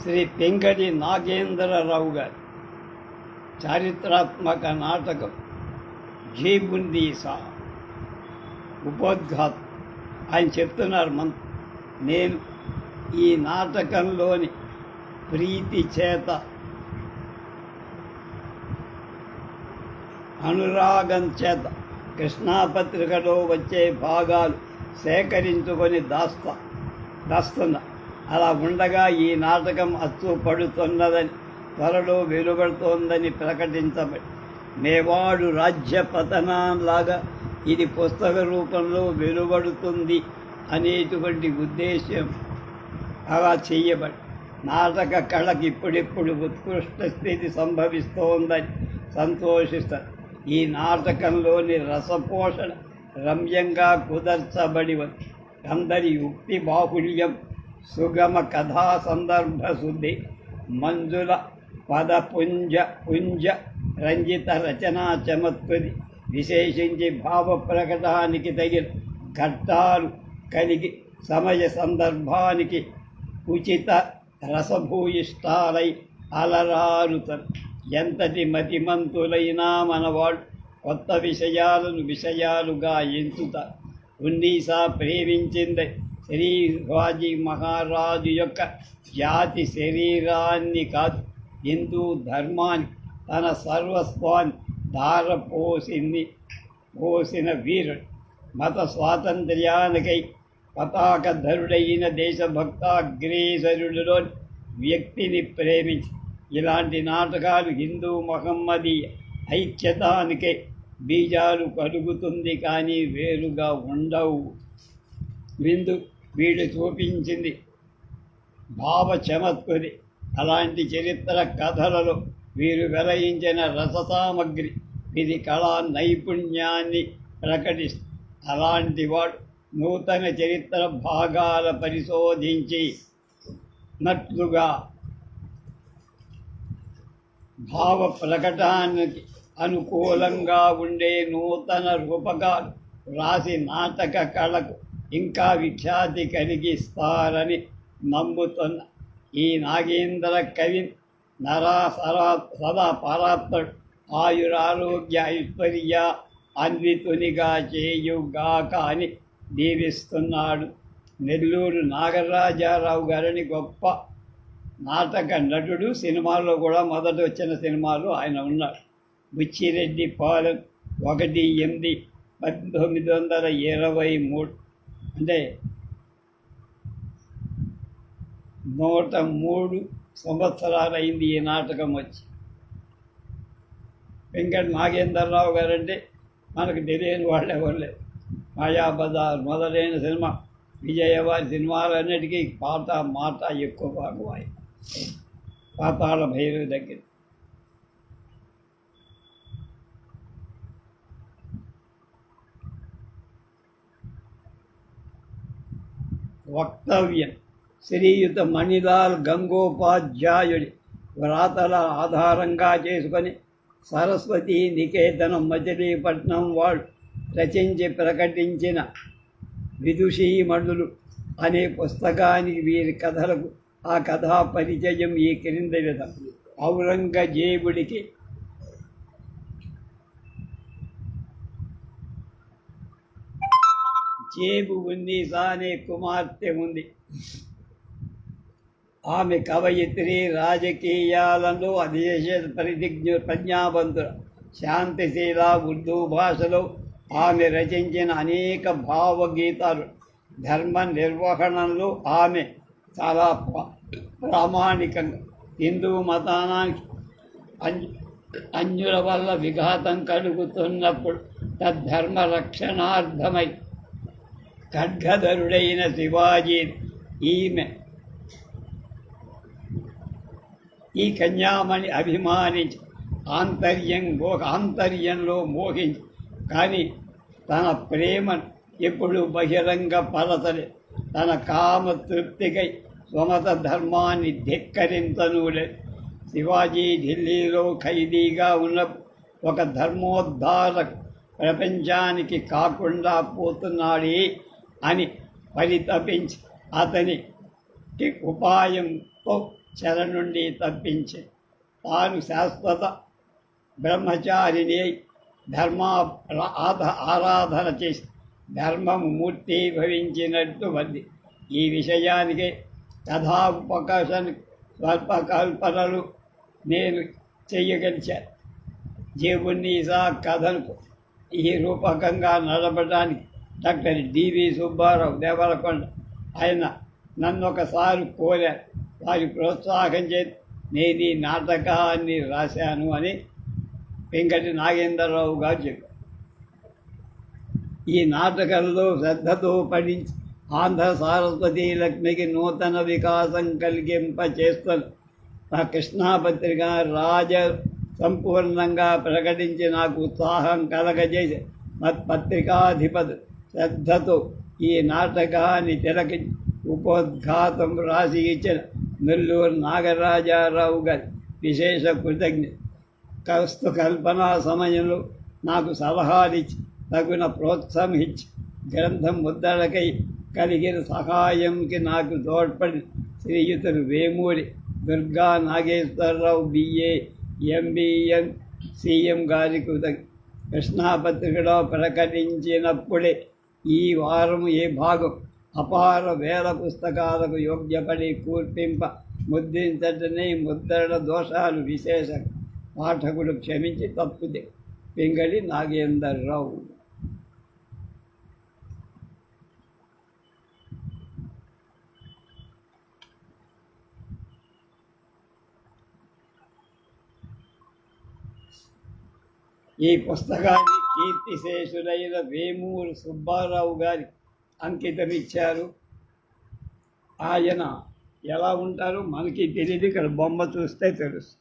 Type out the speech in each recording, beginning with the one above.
శ్రీ పెంకటి నాగేంద్రరావు గారి చారిత్రాత్మక నాటకం జేబుందీసా ఉపోద్ఘాతం. ఆయన చెప్తున్నారు, నేను ఈ నాటకంలోని ప్రీతి చేత, అనురాగం చేత కృష్ణాపత్రికలో వచ్చే భాగాలు సేకరించుకొని దాస్తున్నా. అలా ఉండగా ఈ నాటకం అచ్చు పడుతున్నదని, త్వరలో వెలువడుతోందని ప్రకటించబడి, మేవాడు రాజ్య పతనంలాగా ఇది పుస్తక రూపంలో వెలువడుతుంది అనేటువంటి ఉద్దేశం అలా చేయబడి, నాటక కళకి ఇప్పుడిప్పుడు ఉత్కృష్ట స్థితి సంభవిస్తోందని సంతోషిస్తారు. ఈ నాటకంలోని రసపోషణ రమ్యంగా కుదర్చబడి ఉంది. అందరి యుక్తి బాహుళ్యం, సుగమ కథా సందర్భ శుద్ధి, మంజుల పుంజ రంజిత రచనా చమత్వది, విశేషించి భావ ప్రకటానికి తగిన ఘట్టాలు కలిగి సమయ సందర్భానికి ఉచిత రసభూయిష్టాలై అలరారుతారు. ఎంతటి మతిమంతులైనా మనవాడు కొత్త విషయాలుగా ఎంచుతారు. ఉన్నీసా ప్రేమించింది శివాజీ మహారాజు యొక్క జాతి శరీరాన్ని కాదు, హిందూ ధర్మాన్ని తన సర్వస్వాన్ని పోసిన వీరుడు. మత స్వాతంత్ర్యానికై పతాకధరుడైన దేశభక్తాగ్రేసరుడిలోని వ్యక్తిని ప్రేమించి, ఇలాంటి నాటకాలు హిందూ మహమ్మదీయ ఐక్యతానికే బీజాలు కలుగుతుంది, కానీ వేరుగా ఉండవు. వీడు చూపించింది భావ చమత్కృతి. అలాంటి చరిత్ర కథలలో వీరు వెలయించిన రస సామగ్రి ఇది కళా నైపుణ్యాన్ని ప్రకటిస్తుంది. అలాంటి వాడు నూతన చరిత్ర భాగాల పరిశోధించినట్లుగా భావ ప్రకటనకి అనుకూలంగా ఉండే నూతన రూపకాలు రాసి నాటక కళకు ఇంకా విఖ్యాతి కలిగిస్తారని నమ్ముతున్న ఈ నాగేంద్ర కవి సదా పరాత్ముడు, ఆయురారోగ్య ఐశ్వర్య అన్వితునిగా చేయుగాక అని దీవిస్తున్నాడు. నెల్లూరు నాగరాజారావు గారిని గొప్ప నాటక నటుడు. సినిమాల్లో కూడా మొదట వచ్చిన సినిమాలు ఆయన ఉన్నాడు. బుచ్చిరెడ్డి పాలెం 1/8/1923, అంటే 103 సంవత్సరాలైంది ఈ నాటకం వచ్చి. వెంకట నాగేంద్రరావు గారంటే మనకు తెలియని వాళ్ళు ఎవరు లేరు. మాయాబజార్ మొదలైన సినిమా, విజయవారి సినిమాలన్నిటికీ మాట ఎక్కువ భాగం. పాతాళ భైరవి దగ్గర వక్తవ్యం. శ్రీయుత మణిలాల్ గంగోపాధ్యాయుడి వ్రాతల ఆధారంగా చేసుకొని సరస్వతి నికేతనం మచిలీపట్నం వాళ్ళు రచించి ప్రకటించిన విదుషీమణులు అనే పుస్తకానికి వీరి కథలకు ఆ కథా పరిచయం ఈ క్రింది విధం. ఔరంగజేబుడికి జేబున్నీసా అనే కుమార్తె ఉంది. ఆమె కవయిత్రి, రాజకీయాలలో అదేశ ప్రజ్ఞావంతులు, శాంతిశీల. ఉర్దూ భాషలో ఆమె రచించిన అనేక భావగీతాలు. ధర్మ నిర్వహణలో ఆమె చాలా ప్రామాణికంగా హిందూ మతానికి అన్యుల వల్ల విఘాతం కలుగుతున్నప్పుడు తద్ధర్మ రక్షణార్థమై ఖడ్గధరుడైన శివాజీ ఈ కన్యామణి అభిమానించి ఆంతర్యంలో మోహించి, కానీ తన ప్రేమను ఎప్పుడు బహిరంగ పరచలే. తన కామ తృప్తికై స్వమత ధర్మాన్ని ధిక్కరించనులే. శివాజీ ఢిల్లీలో ఖైదీగా ఉన్న ఒక ధర్మోద్ధారక ప్రపంచానికి కాకుండా పోతున్నాడే అని పరితపించి అతనికి ఉపాయంతో చెర నుండి తప్పించి తాను శాశ్వత బ్రహ్మచారిని అయి ఆరాధన చేసి ధర్మము మూర్తి భవించినట్టు ఉంది. ఈ విషయానికి కథాపకాశన స్వల్పకల్పనలు నేను చెయ్యగలిచాను. జీవుణ్ణి కథను ఈ రూపకంగా నడపడానికి డాక్టర్ డివి సుబ్బారావు దేవరకొండ ఆయన నన్ను ఒకసారి కోరారు. వారి ప్రోత్సాహం చేసి నేను ఈ నాటకాన్ని రాశాను అని వెంకటి నాగేంద్రరావు గారు చెప్పారు. ఈ నాటకంలో శ్రద్ధతో పఠించి ఆంధ్ర సారస్వతీ లక్ష్మికి నూతన వికాసం కలిగింపచేస్తున్న నా కృష్ణాపత్రిక రాజ సంపూర్ణంగా ప్రకటించి నాకు ఉత్సాహం కలగజేసి పత్రికాధిపతి శ్రద్ధతో ఈ నాటకాన్ని తిలకించి ఉపోద్ఘాతం రాసి ఇచ్చిన నెల్లూరు నాగరాజారావు గారి విశేష కృతజ్ఞత. కల్పనా సమయంలో నాకు సలహాలిచ్చి తగిన ప్రోత్సాహించి గ్రంథం ముద్రణకై కలిగిన సహాయంకి నాకు తోడ్పడి శ్రీయుతులు Vemuri Durga Nageswararao BA MBM CM గారి కృష్ణాపత్రికలో ప్రకటించినప్పుడే ఈ వారం ఏ భాగం అపార వేల పుస్తకాలకు యోగ్యపడి కూర్పింప ముద్రించటనే ముద్రణ దోషాలు విశేషం. పాఠకులు క్షమించి తప్పుదే. వెంగళి నాగేంద్రరావు. ఈ పుస్తకాన్ని కీర్తిశేషులైన వేమూరు సుబ్బారావు గారి అంకితమిచ్చారు. ఆయన ఎలా ఉంటారో మనకి తెలియదు, ఇక్కడ బొమ్మ చూస్తే తెలుసు.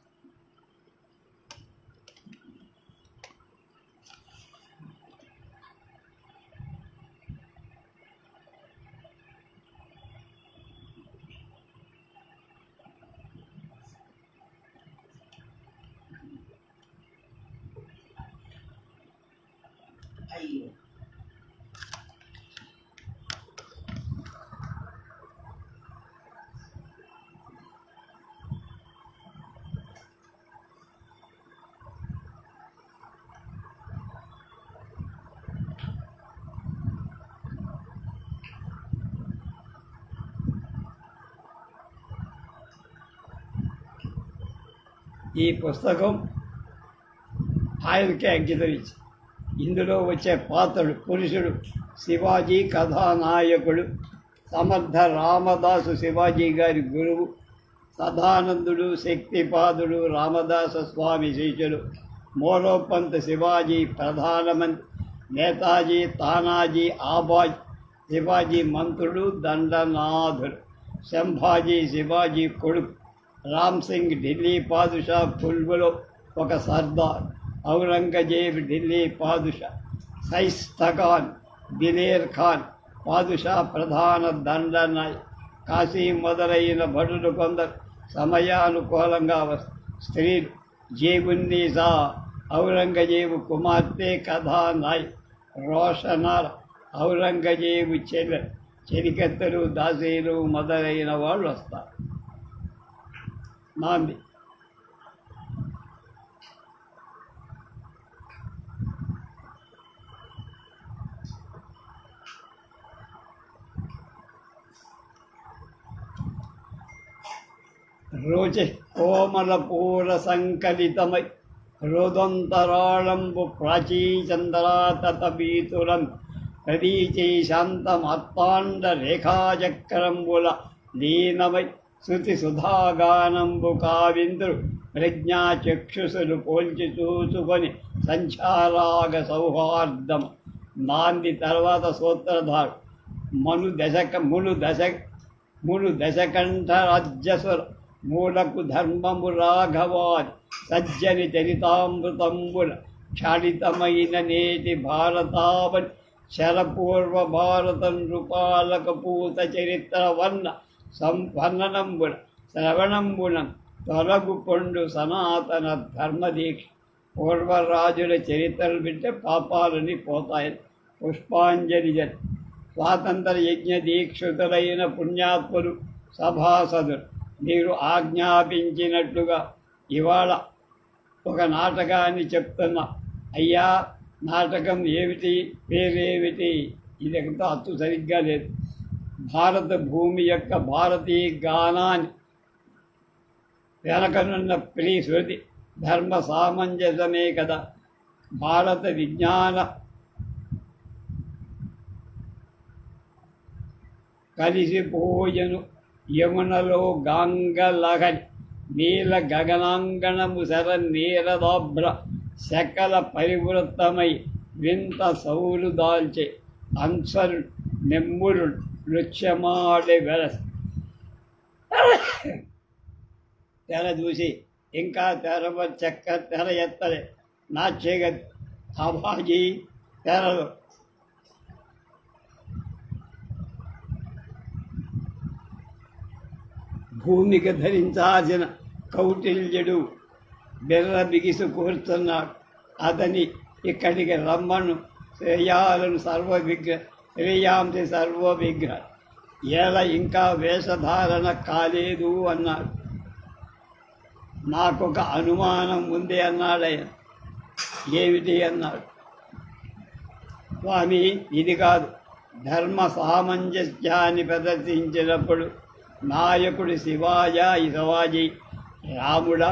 ఈ పుస్తకం ఆయనకే అంకితమిచ్చి ఇందులో వచ్చే పాత్రలు పురుషుడు శివాజీ కథానాయకుడు, సమర్థ రామదాసు శివాజీ గారి గురువు, సదానందుడు శక్తిపాదుడు రామదాస స్వామి శిష్యుడు, మోరోపంత్ శివాజీ ప్రధానమంత్రి, నేతాజీ తానాజీ ఆబాజ్ శివాజీ మంత్రుడు దండనాథుడు, సంభాజీ శివాజీ కొడుకు, రామ్ సింగ్ ఢిల్లీ పాదుషా కుల్బులో ఒక సర్దార్, ఔరంగజేబ్ ఢిల్లీ పాదుషా, సైస్తఖాన్ దిలేర్ ఖాన్ పాదుషా ప్రధాన దండనాయ్, కాశీ మొదలైన భటులు కొందరు సమయానుకూలంగా స్త్రీలు, జేబున్నీసా ఔరంగజేబు కుమార్తె కథానాయ్, రోషనార ఔరంగజేబు చెలికత్తెలు దాసీలు మొదలైన వాళ్ళు వస్తారు. నాంది రోచి కోమల పూర సంకలితమై రోదంతరాళంబు ప్రాచీచంద్రాతపీతులం ప్రదీచీ శాంతమాత్మాండ రేఖాచక్రంబుల లీనమై శృతి సుధాగానంబు కావింద్రు ప్రజ్ఞాచక్షుసులు పోల్చి చూసుకొని సంచారాగ సౌహార్దం. నాంది తర్వాత సూత్రధారు మును దశకంఠ రాజ్యసుర మూలకు ధర్మము రాఘవాది సజ్జని చరితామృతంబుల క్షాళితమైన నేటి భారతావని శరపూర్వ భారత నృపాలక పూత చరిత్ర వర్ణనంబున శ్రవణంబున తొలగు పొండు సనాతన ధర్మదీక్ష. పూర్వరాజుల చరిత్రలు వింటే పాపాలని పోతాయని పుష్పాంజలి జరి. స్వాతంత్ర యజ్ఞ దీక్షితులైన పుణ్యాత్ములు సభాసదులు మీరు ఆజ్ఞాపించినట్లుగా ఇవాళ ఒక నాటకాన్ని చెప్తున్నా. అయ్యా, నాటకం ఏమిటి, పేరేమిటి? ఇది ఎంత అత్తు సరిగ్గా లేదు. భారత భూమి యొక్క భారతీయ గానాన్ని వెనకనున్న శృతి ధర్మ సామంజసమే కదా. భారత విజ్ఞాన కలిసిపోయెను యమునలో గాంగలహరి నీల గగనాంగణము శర నీరదాభ్ర శకల పరివృత్తమై వింత సౌలు దాల్చే అన్సరు నెమ్మురు నృత్యమాడే వెలస. తెర చూసి ఇంకా తెర ఎత్తలే నాట్యగతి అభాజీ తెరలు. భూమికి ధరించాల్సిన కౌటిల్యుడు బెర్ర బిగిసి కూర్చున్నాడు. అతని ఇక్కడికి రమ్మను శ్రేయాంసి సర్వ విగ్రహ ఎలా ఇంకా వేషధారణ కాలేదు అన్నాడు. నాకొక అనుమానం ఉంది అన్నాడయ్య. ఏమిటి అన్నాడు. స్వామి, ఇది కాదు. ధర్మ సామంజస్యాన్ని ప్రదర్శించినప్పుడు నాయకుడు శివాజీ రాముడ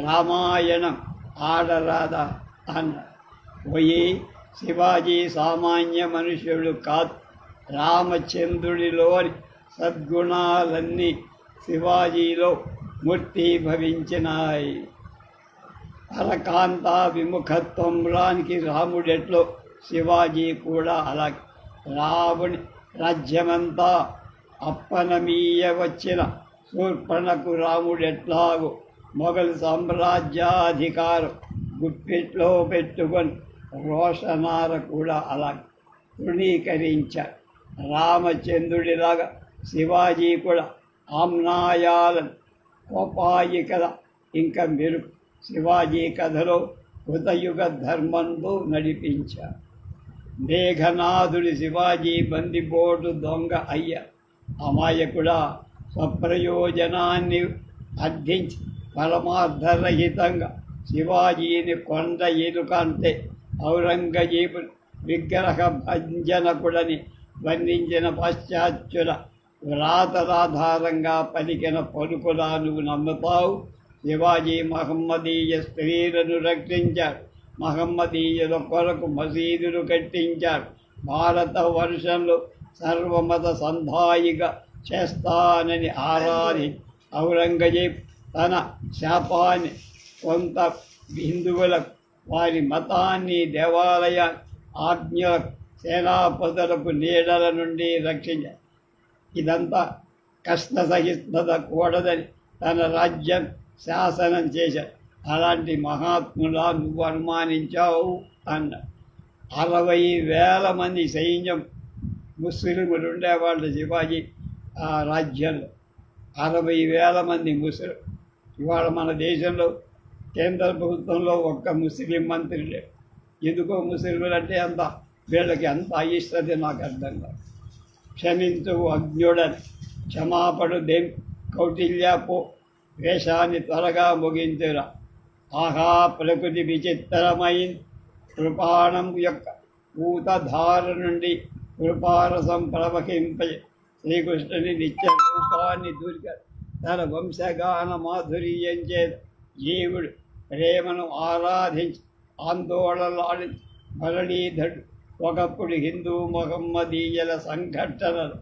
రామాయణం ఆడరాదా అన్నాడు. పోయి శివాజీ సామాన్య మనుష్యుడు కాదు. రామచంద్రుడిలోని సద్గుణాలన్నీ శివాజీలో మూర్తీభవించినాయి. అలకాంత విముఖత్వంలానికి రాముడెట్లో శివాజీ కూడా అలాగే. రాముని రాజ్యమంతా అప్పనమీయ వచ్చిన శూర్పణకు రాముడెట్లాగో మొఘల్ సామ్రాజ్యాధికారం గుప్పిట్లో పెట్టుకొని రోషనార కూడా అలాగే తృణీకరించారు. రామచంద్రుడిలాగా శివాజీ కూడా ఆమ్నాయాలను కోపాయి కథ ఇంకా మెరుపు శివాజీ కథలో కృతయుగ ధర్మంతో నడిపించారు. మేఘనాథుడి శివాజీ బందిపోటు దొంగ అయ్య అమాయకుడా స్వప్రయోజనాన్ని అర్థించి పరమార్థరహితంగా శివాజీని కొండ ఎలుకంటే ఔరంగజేబు విగ్రహ భంజనకుడని వర్ణించిన పాశ్చాత్యుల వ్రాతరాధారంగా పలికిన పలుకులా నువ్వు నమ్ముతావు. శివాజీ మహమ్మదీయ స్త్రీలను రక్షించాడు. మహమ్మదీయుల కొరకు మసీదులు కట్టించాడు. భారత వర్షంలో సర్వమత సంధాయిగా చేస్తానని ఔరంగజేబ్ తన శాపాన్ని కొంత హిందువులకు వారి మతాన్ని దేవాలయ ఆజ్ఞలకు సేనాపతులకు నీడల నుండి రక్షించారు. ఇదంతా కష్ట సహిష్ణుత కూడదని తన రాజ్యం శాసనం చేశారు. అలాంటి మహాత్ములా నువ్వు అనుమానించావు అన్న. 60,000 మంది సైన్యం ముస్లింలు ఉండేవాళ్ళు శివాజీ ఆ రాజ్యంలో. 60,000 మంది ముస్లిం. ఇవాళ మన దేశంలో కేంద్ర ప్రభుత్వంలో ఒక్క ముస్లిం మంత్రి లేడు. ఎందుకో ముస్లింలు అంటే అంత వీళ్ళకి అంత అయిష్టది నాకు అర్థం కాదు. క్షమించు అజ్ఞుడని క్షమాపడు దేం కౌటిల్య పో వేషాన్ని త్వరగా ముగించురా. ఆహా, ప్రకృతి విచిత్రమైన కృపాణం యొక్క పూతధార నుండి కృపారసం ప్రవహింప శ్రీకృష్ణుని నిత్య రూపాన్ని దూరిక తన వంశగాన మాధుర్యం చేత జీవుడు ప్రేమను ఆరాధించి ఆందోళనలాడి మరణీధుడు. ఒకప్పుడు హిందూ మహమ్మదీయుల సంఘటనలు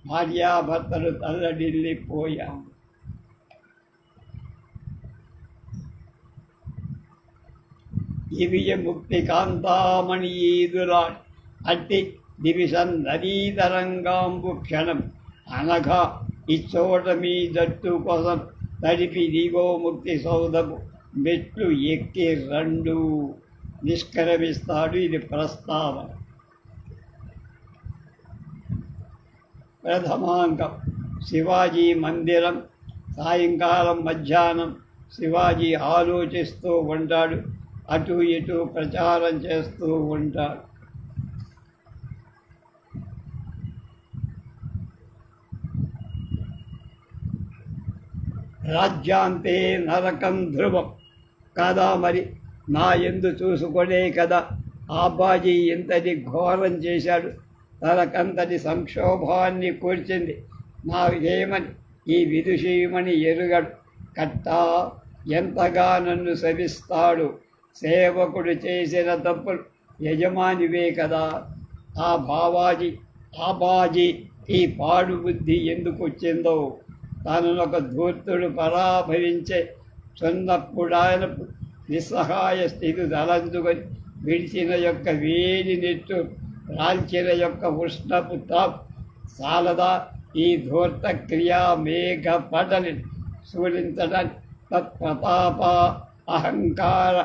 భార్యాభర్తలు తల్లడిల్లిపోయాము. ఇవియ ముక్తి కాంతామణి ఈదులాడి అట్టి దివిషన్ నదీతరంగాంబు క్షణం అనగా ఇచ్చోట మీ జట్టు కోసం తడిపి దిగో ముక్తి సౌధపు మెట్లు ఎక్కి రెండు నిష్క్రమిస్తాడు. ఇది ప్రస్తావన. ప్రథమాంకం శివాజీ మందిరం. సాయంకాలం మధ్యాహ్నం శివాజీ ఆలోచిస్తూ ఉంటాడు, అటు ఇటు ప్రచారం చేస్తూ ఉంటాడు. రాజ్యాంతే నరకం ధ్రువం. కాదా మరి నా ఎందు చూసుకొనే కదా ఆబాజీ ఇంతటి ఘోరం చేశాడు, తనకంతటి సంక్షోభాన్ని కూర్చింది. నా ఏమని ఈ విదుషీమని ఎరుగడు. కట్టా ఎంతగా నన్ను శపిస్తాడు. సేవకుడు చేసిన తప్పులు యజమానివే కదా. ఆబాజీ ఈ పాడు బుద్ధి ఎందుకు వచ్చిందో, తననొక ధూర్తుడు పరాభవించే చున్నప్పుడాయన నిస్సహాయ స్థితి తలంచుకొని విడిచిన యొక్క వేడి నెట్టు రాల్చిన యొక్క ఉష్ణపు తాపు సాలదా ఈ ధూర్త క్రియా మేఘ పటని సూచించడానికి తత్ప్రతాప అహంకార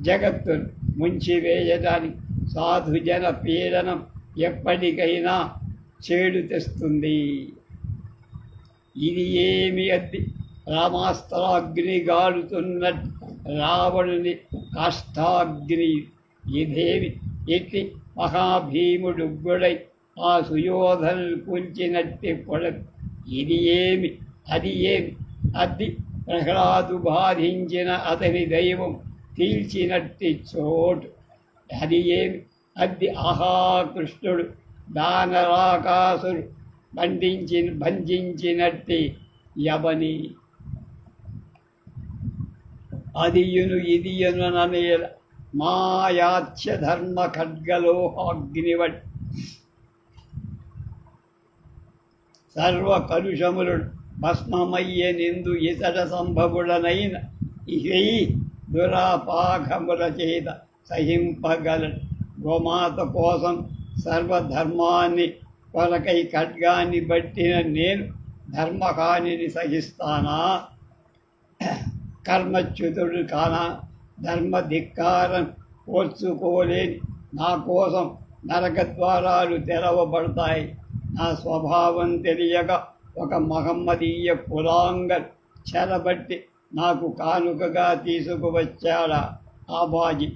జగత్తును ముంచివేయడానికి సాధుజన పీడనం ఎప్పటికైనా చేడు తెస్తుంది. ఇది ఏమి అద్ది రామాస్త్రాగ్ని గాలుతున్నట్టు రావణుని కాష్టాగ్ని ఇదేమి ఎట్టి మహాభీముడుగ్గుడై ఆ సుయోధను కూల్చినట్టి పొడ. ఇది ఏమి అది ఏమి అద్ది ప్రహ్లాదు బాధించిన అతని దైవం తీల్చినట్టి చోటు. అది ఏమి అద్ది ఆహాకృష్ణుడు దానరాకాసుడు భంజించినట్టి యవని. అదియును ఇదియును ననేల మాయాచ్య ధర్మ ఖడ్గలోహాగ్నివట్ సర్వ కలుషములుడు భస్మమయ్యే నిందు ఇతడ సంభవుడనైన ఇహై దురాపాఘముల చేత సహింపగలడు. గోమాత కోసం సర్వధర్మాన్ని కొరకై ఖడ్గాన్ని బట్టిన నేను ధర్మహానిని సహిస్తానా? కర్మచ్యుతుడు కానా? ధర్మధిక్కారం ఓర్చుకోలేని నా కోసం నరకద్వారాలు తెరవబడతాయి. నా స్వభావం తెలియక ఒక మహమ్మదీయ కులాంగల్ చెరబట్టి నాకు కానుకగా తీసుకువచ్చాడా ఆబాజీ?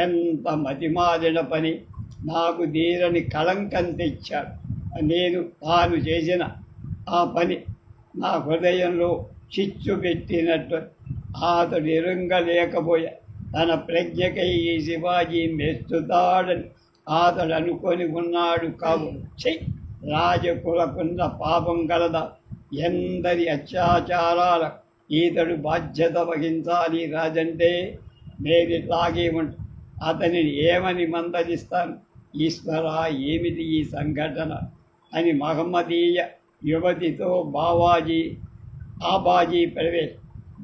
ఎంత మతిమాలిన పని! నాకు తీరని కళంకం తెచ్చాడు. నేను తాను చేసిన ఆ పని నా హృదయంలో చిచ్చు పెట్టినట్టు. అతడు ఎరుంగలేకపోయా. తన ప్రజ్ఞకై ఈ శివాజీ మెచ్చుతాడని అతడు అనుకొని ఉన్నాడు. కావు రాజకులకున్న పాపం కలదా? ఎందరి అత్యాచారాల ఈతడు బాధ్యత వహించాలి. రాజంటే నేనిట్లాగే ఉంటా. అతనిని ఏమని మందలిస్తాను? ఈశ్వర, ఏమిటి ఈ సంఘటన అని మహమ్మదీయ యువతితో ఆబాజీ ప్రవేశ.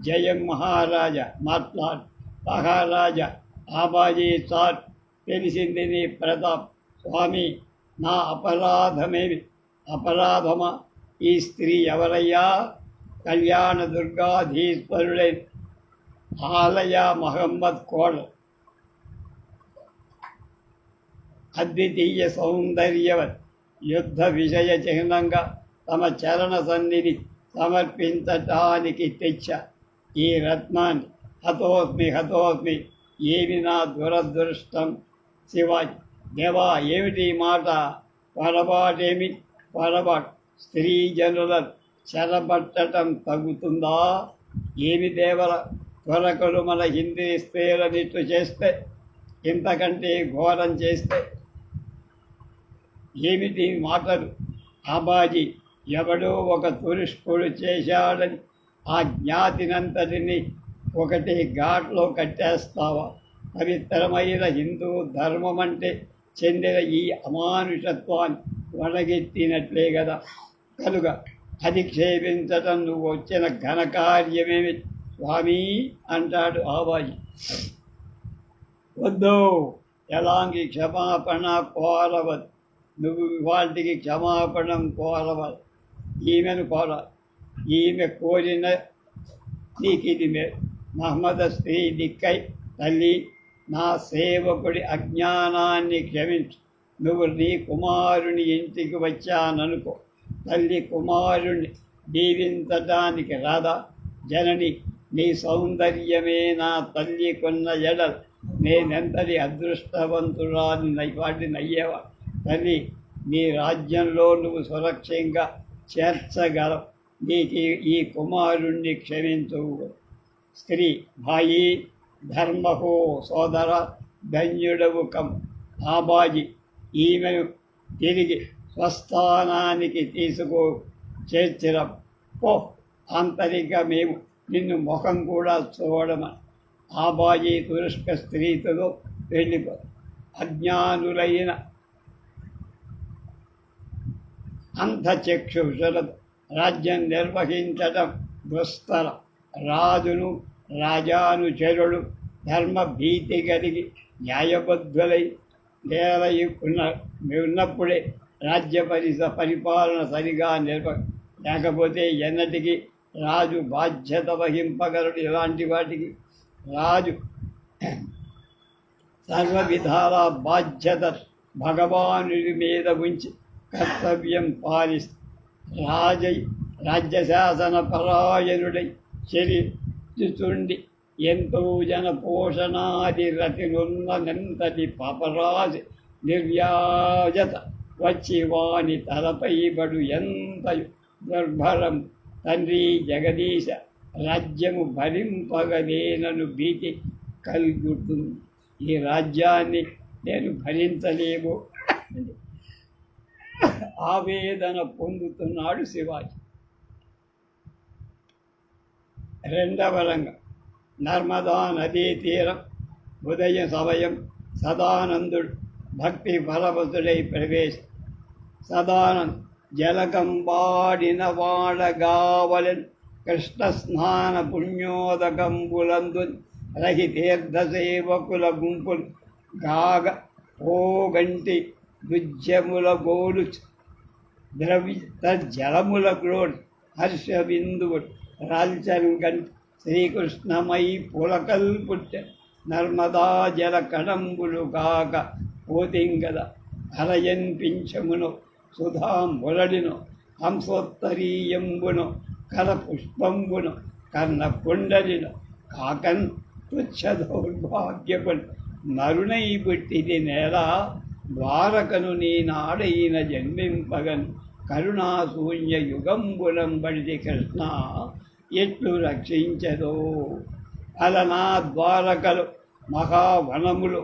జయం మహారాజా మాట్లాడు. మహారాజా ఆబాజీ సార్, తెలిసింది నీ ప్రతాప్. స్వామి, నా అపరాధమేమి? అపరాధమా? ఈ స్త్రీ ఎవరయ్యా? కళ్యాణ దుర్గాధీశ్వరుడైన ఆలయ మహమ్మద్ కోడలు. అద్వితీయ సౌందర్యవత్, యుద్ధ విషయ చిహ్నంగా తమ చరణ సన్నిధి సమర్పించటానికి తెచ్చా ఈ రత్నాన్ని. హతోస్మి. ఏమి నా దురదృష్టం! శివాజీ, దేవా, ఏమిటి మాట? పొరపాటేమి? పొరపాటు స్త్రీ జనుల చెరబట్టడం తగ్గుతుందా? ఏమి దేవర, త్వరకులు మన హిందీ స్త్రీలనిట్టు చేస్తే, ఇంతకంటే ఘోరం చేస్తే ఏమిటి మాటలు? ఆబాజీ, ఎవడో ఒక తురుష్కుడు చేశాడని ఆ జ్ఞాతినంతటిని ఒకటి ఘాట్లో కట్టేస్తావా? పవిత్రమైన హిందూ ధర్మం అంటే చెందిన ఈ అమానుషత్వాన్ని వడగెత్తినట్లే కదా. కనుక అధిక్షేపించటం నువ్వు వచ్చిన ఘనకార్యమేమి స్వామి అంటాడు ఆబాజీ. వద్దు, ఎలాంటి క్షమాపణ కోరవద్దు. నువ్వు వాటికి క్షమాపణం కోరవద్దు. ఈమెను కోరాలి. ఈమె కోరిన నీకు ఇది మహమ్మద స్త్రీ దిక్కై తల్లి, నా సేవకుడి అజ్ఞానాన్ని క్షమించు. నువ్వు నీ కుమారుని ఇంటికి వచ్చాననుకో. తల్లి కుమారుణ్ణి దీవించటానికి రాదా? జనని, నీ సౌందర్యమే నా తల్లికున్న ఎడల్ నేనెంతటి అదృష్టవంతురాని వాడినయ్యేవా? తల్లి, నీ రాజ్యంలో నువ్వు సురక్షంగా చేర్చగలవు. నీకు ఈ కుమారుణ్ణి క్షమించు. స్త్రీ: భాయి, ధర్మహో సోదర, ధన్యుడవు కం. ఆబాజీ: ఈమెను తిరిగి స్వస్థానానికి తీసుకో చేర్చిరం. పో, ఆంతరిక మేము నిన్ను ముఖం కూడా చూడమని. ఆబాజీ తురుష్క స్త్రీతో వెళ్ళిపో. అజ్ఞానులైన అంధచక్షుషులతో రాజ్యం నిర్వహించటం దుస్తరం. రాజును రాజానుచరుడు ధర్మభీతి కలిగి న్యాయబద్ధులై ఉన్నప్పుడే రాజ్య పరిపాలన సరిగా లేకపోతే ఎన్నటికీ రాజు బాధ్యత వహింపగలడు. ఇలాంటి వాటికి రాజు సర్వవిధాల బాధ్యత భగవానుడి మీద ఉంచి కర్తవ్యం పాలిస్తూ రాజ్యశాసన పరాయణుడై చరిచుచుండి ఎంతో జన పోషణాది రతినున్ననంతటి పాపరాజు నిర్వ్యాజత వచ్చి వాని తలపై బడు ఎంతయు దుర్భరం. తండ్రి జగదీశ, రాజ్యము భరింపగలేనను భీతి కలుగుతుంది. ఈ రాజ్యాన్ని నేను భరించలేము ఆవేదన పొందుతున్నాడు శివాజీ. రెండవ రంగం. నర్మదా నదీ తీరం. ఉదయ సమయం. సదానందుడు భక్తి పరవశుడై ప్రవేశం. సదానంద్ జలకంబాడిన వాడగావలెన్ కృష్ణ స్నాన పుణ్యోదకంబులందు రహి తీర్థ సేవకుల గుంపులు గాగ పోగంటి దుజ్యముల గోలు జలముల గ్రోడ్ హర్ష బిందువుడు రాల్చంగన్ శ్రీకృష్ణమై పులకల్ పుట్ట నర్మదా జల కడంబులు కాక పోతింగద అరయన్ పింఛమును సుధా మురడిను హంసోత్తరీయంబును కర పుష్పంబును కర్ణ పుండలిను కాకన్ తుచ్చ దౌర్భాగ్యపును నరునై పుట్టిది నేల ద్వారకను నీ నాడైన జన్మింపగన్ కరుణాశూన్య యుగంబులంబడిది కృష్ణ ఎట్లు రక్షించదో. అలనా ద్వారకలు మహావనములు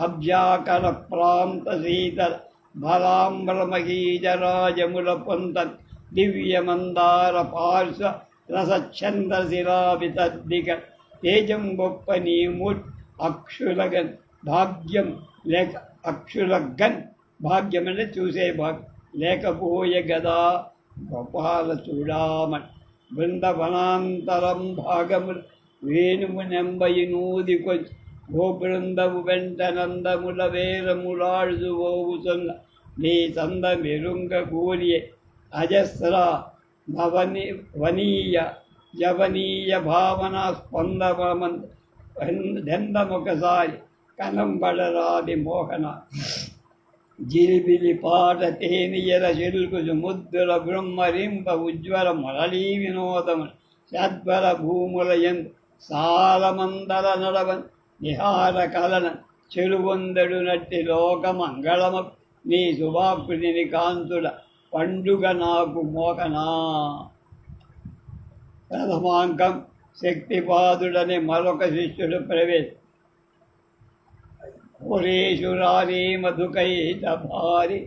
అభ్యాకర ప్రాంత శీతల బలాంబరమహీజరాజముల పొంత దివ్యమందార పార్శ్వ రసఛందశిలావితద్దిగ తేజం గొప్ప నీమూట్ అక్షులగన్ భాగ్యం లేక అక్షులగన్ భాగ్యం అంటే చూసే భాగ్యం లేకపోయే గదా గోపాల చూడామన్. బృందవనాంతరం భాగములు వేణుము నెంబయి నూది కొంచె ఓ బృందము వెంట నందముల వేరములాడుదు ఓవుతున్న నీ సంద మెరుంగ కూలియే అజస్ర వనీయ యవనీయ భావన స్పందమొకసారి కనంబడరాది మోహన జిలిబిలి పాట తేనియల చిలుకుజు ముద్దుల బ్రహ్మరింప ఉజ్వల మరళీ వినోదము సద్వర భూముల ఎందు సాలమందల నడవన్ నిహార కలన చెరువొందడు నట్టి లోకమంగళమ నీ శుభాకృతిని కాంతుల పండుగ నాకు మోకనా. ప్రథమాంకం. శక్తిపాదుడని మరొక శిష్యుడు ప్రవేశ. పురేశురారీ మధుకైత భారి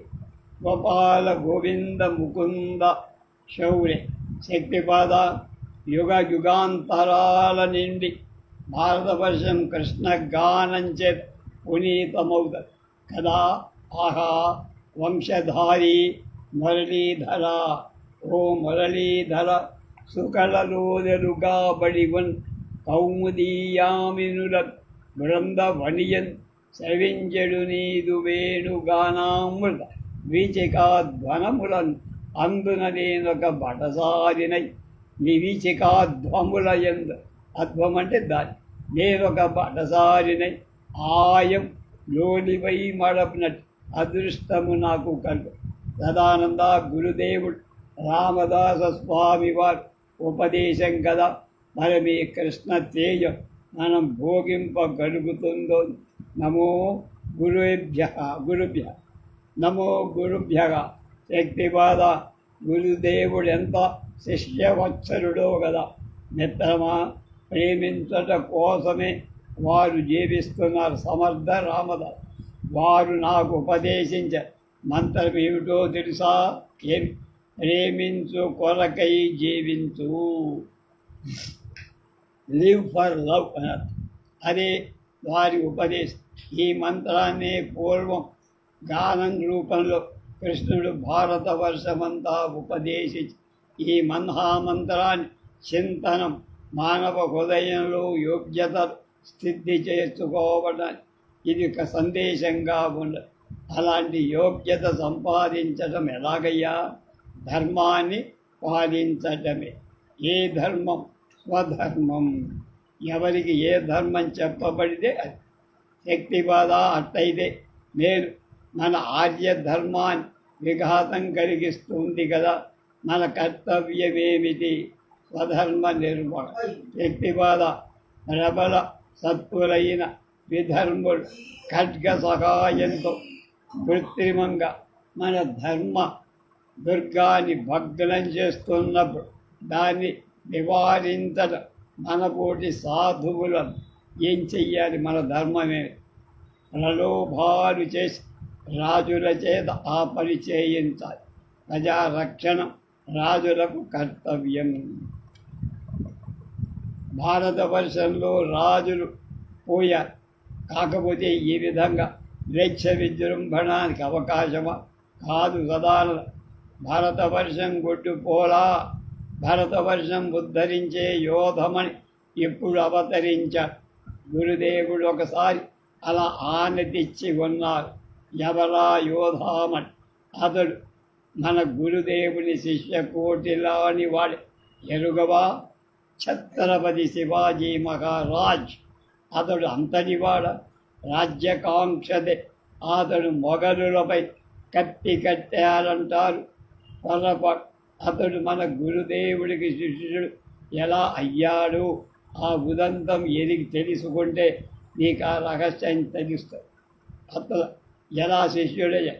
గోపాల గోవింద ముకుంద శౌర్య. శక్తిపాద యుగ యుగాంతరాల నిండి భారతవర్షం కృష్ణ గానంచే పునీతమౌత కదా. ఆహా వంశధారి మురళీధర, ఓ మురళీధర సుకళలోదలుగా బడివన్ కౌముదీయామినుల బృందవనియన్ శ్రవించెడు నీదు వేణుగానామృత వీచికాధ్వనములను అందున నేనొక బటసారినై నీ వీచికాధ్వముల ఎందు అధ్వం అంటే దాని నేనొక బటసారినై ఆయం లోలివై మడపనట్టు అదృష్టము నాకు కలుగు. సదానంద గురుదేవుడు రామదాస స్వామి వారు ఉపదేశం కదా మరి మీ కృష్ణ తేజం మనం భోగింపగలుగుతుందో. నమో గురుభ్య నమో గురుభ్య. శక్తిపాద గురుదేవుడు ఎంత శిష్యవత్సలుడో గదా మిత్రమా, ప్రేమించట కోసమే వారు జీవిస్తున్నారు. సమర్థ రామదాస్. వారు నాకు ఉపదేశించ మంత్రం ఏమిటో తెలుసా? ఏమి? ప్రేమించు కొరకై జీవించు. లివ్ ఫర్ లవ్ అన్నారు. అదే వారి ఉపదేశం. ఈ మంత్రాన్ని పూర్వం గానం రూపంలో కృష్ణుడు భారతవర్షమంతా ఉపదేశించి ఈ మహామంత్రాన్ని చింతనం మానవ హృదయంలో యోగ్యత స్థితి చేసుకోవడానికి ఇది ఒక సందేశంగా ఉండదు. అలాంటి యోగ్యత సంపాదించడం ఎలాగయ్యా? ధర్మాన్ని పాలించటమే. ఏ ధర్మం? స్వధర్మం. ఎవరికి ఏ ధర్మం చెప్పబడితే అది. శక్తివాద అట్టయితే నేను మన ఆర్య ధర్మాన్ని విఘాతం కలిగిస్తుంది కదా. మన కర్తవ్యమేమిటి? స్వధర్మ నిర్వహణ. శక్తివాద ప్రబల సత్తులైన విధర్ముడు ఖడ్గ సహాయంతో కృత్రిమంగా మన ధర్మ దుర్గాన్ని భగ్నం చేస్తున్నప్పుడు దాన్ని నివారించడం మనపోటి సాధువులను ఏం చెయ్యాలి? మన ధర్మమే. ప్రలోభాలు చేసి రాజుల చేత ఆ పని చేయించాలి. ప్రజారక్షణ రాజులకు కర్తవ్యం. భారతవర్షంలో రాజులు పోయారు. కాకపోతే ఈ విధంగా మ్లేచ్ఛ విజృంభణానికి అవకాశమా? కాదు సదానల. భారతవర్షం గొడ్డుపోలా. భారతవర్షం ఉద్ధరించే యోధమని ఇప్పుడు అవతరించాడు. గురుదేవుడు ఒకసారి అలా ఆనతిచ్చి ఉన్నారు. ఎవరా యోధామని? అతడు మన గురుదేవుని శిష్యకోటిలాని వాడే. ఎరుగవా? ఛత్రపతి శివాజీ మహారాజ్. అతడు అంతటివాడ. రాజ్యకాంక్షదే అతడు మొఘలులపై కత్తి కట్టారంటారు. పొరపాటు. అతడు మన గురుదేవుడికి శిష్యుడు ఎలా అయ్యాడు? ఆ ఉదంతం ఎదిగి తెలుసుకుంటే నీకు ఆ రహస్యం తెలుస్తుంది. అతను ఎలా శిష్యుడయ్యా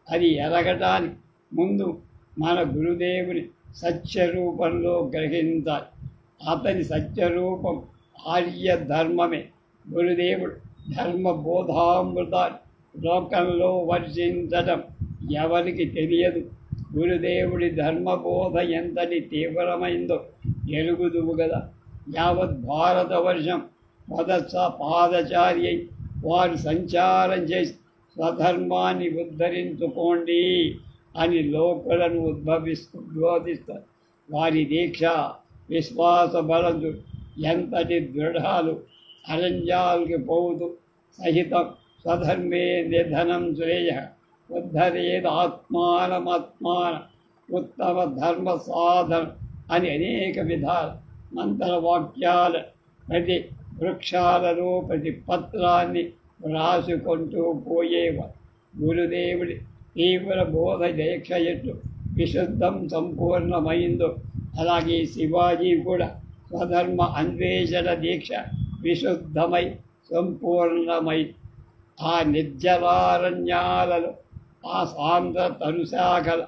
అది ఎరగటానికి ముందు మన గురుదేవుని సత్యరూపంలో గ్రహించాలి. అతని సత్యరూపం ఆర్య ధర్మమే. గురుదేవుడు ధర్మబోధామృతాన్ని లోకంలో వర్షించటం ఎవరికి తెలియదు. గురుదేవుడి ధర్మబోధ ఎంతటి తీవ్రమైందో ఎరుగుదువు కదా. యావత్ భారతవర్షం పాదచారి అయి వారు సంచారం చేసి స్వధర్మాన్ని ఉద్ధరించుకోండి అని లోకులను బోధిస్తారు. వారి దీక్ష విశ్వాస బలందు ఎంతటి దృఢాలు. అరణ్యాలకి పోతూ సహితం స్వధర్మే నిధనం శ్రేయ ఉద్ధరేద ఆత్మానమాత్మాన ఉత్తమ ధర్మ సాధన అని అనేక విధాల మంత్రవాక్యాల ప్రతి వృక్షాలలో ప్రతి పత్రాన్ని రాసుకుంటూ పోయేవారు. గురుదేవుడి తీవ్ర బోధ దీక్ష ఎట్లు విశుద్ధం సంపూర్ణమైందో అలాగే శివాజీ కూడా స్వధర్మ అన్వేషణ దీక్ష విశుద్ధమై సంపూర్ణమై ఆ నిర్జలారణ్యాలలో ఆ సాంద్ర తరుశాఖల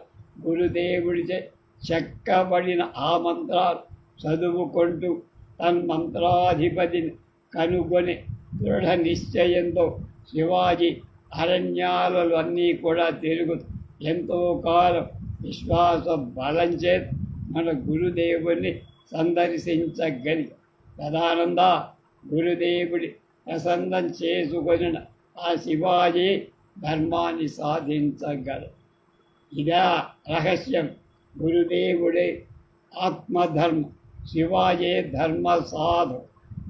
గురుదేవుడిచే చెక్కబడిన ఆ మంత్రాలు చదువుకుంటూ తన్మంత్రాధిపతిని కనుగొని దృఢ నిశ్చయంతో శివాజీ అరణ్యాలలో అన్నీ కూడా తిరుగుతూ ఎంతో కాలం విశ్వాస బలం చేత మన గురుదేవుని సందర్శించగలిగి సదానంద గురుదేవుడి ప్రసన్నం చేసుకొనిన ఆ శివాజీ ధర్మాన్ని సాధించగలడు. ఇదా రహస్యం. గురుదేవుడే ఆత్మధర్మం, శివాజీ ధర్మ సాధు,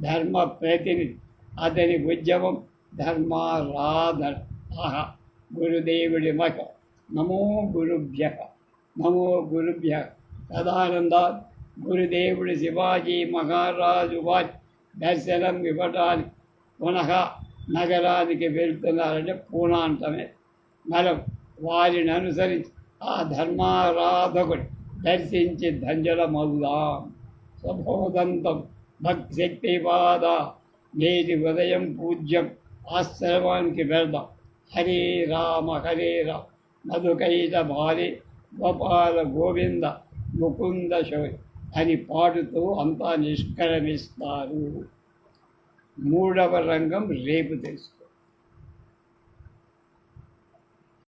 ధర్మ ప్రతినిధి. అతని ఉద్యమం ధర్మారాధన. ఆహా గురుదేవుడి మఖ. నమో గురుభ్య, నమో గురుభ్య. సదానంద గురుదేవుడి శివాజీ మహారాజు వారి దర్శనం ఇవ్వడానికి పునః నగరానికి వెళ్తున్నారంటే పూనాంతమే. మనం వారిని అనుసరించి ఆ ధర్మారాధకుడి దర్శించి ధన్యులమవుదాం. స్వబోధంతం భక్తిశక్తిపాద. నేటి ఉదయం పూజ్యం ఆశ్రమానికి వెళ్దాం. హరే రామ హరే రామ మధుకైట భారీ గోపాల గోవింద ముకుంద శౌర్య అని పాడుతూ అంతా నిష్క్రమిస్తారు. మూడవ రంగం రేపు తెలుసుకో.